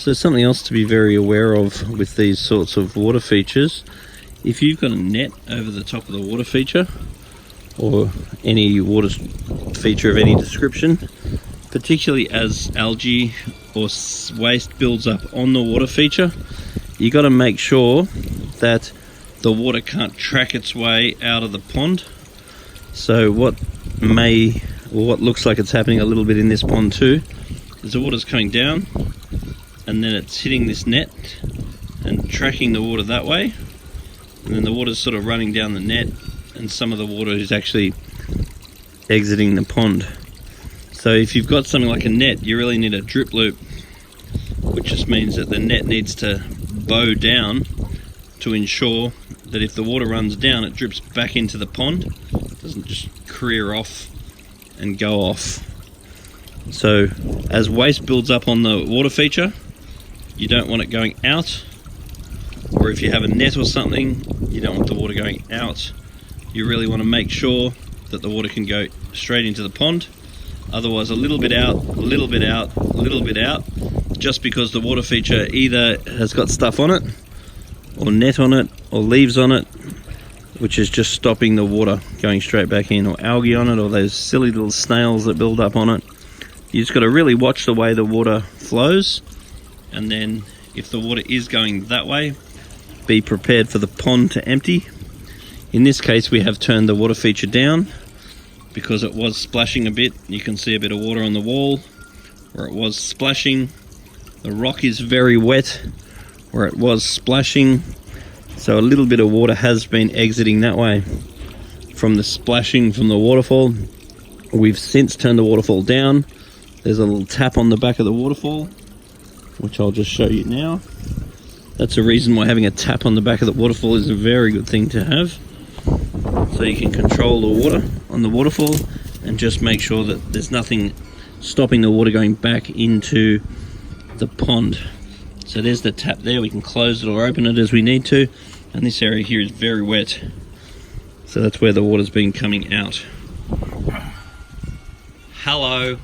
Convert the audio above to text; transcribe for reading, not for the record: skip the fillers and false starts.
So something else to be very aware of with these sorts of water features, if you've got a net over the top of the water feature, or any water feature of any description, particularly as algae or waste builds up on the water feature, you got to make sure that the water can't track its way out of the pond. So what looks like it's happening a little bit in this pond too is the water's coming down and then it's hitting this net and tracking the water that way, and then the water's sort of running down the net and some of the water is actually exiting the pond. So if you've got something like a net, you really need a drip loop, which just means that the net needs to bow down to ensure that if the water runs down, it drips back into the pond. It doesn't just career off and go off. So as waste builds up on the water feature, you don't want it going out, or if you have a net or something, you don't want the water going out. You really want to make sure that the water can go straight into the pond. Otherwise, a little bit out, a little bit out, a little bit out, just because the water feature either has got stuff on it, or net on it, or leaves on it, which is just stopping the water going straight back in, or algae on it, or those silly little snails that build up on it. You just got to really watch the way the water flows, and then if the water is going that way, be prepared for the pond to empty. In this case, we have turned the water feature down because it was splashing a bit. You can see a bit of water on the wall where it was splashing. The rock is very wet where it was splashing. So a little bit of water has been exiting that way from the splashing from the waterfall. We've since turned the waterfall down. There's a little tap on the back of the waterfall, which I'll just show you now. That's a reason why having a tap on the back of the waterfall is a very good thing to have. So you can control the water on the waterfall and just make sure that there's nothing stopping the water going back into the pond. So there's the tap there. We can close it or open it as we need to. And this area here is very wet. So that's where the water's been coming out. Hello.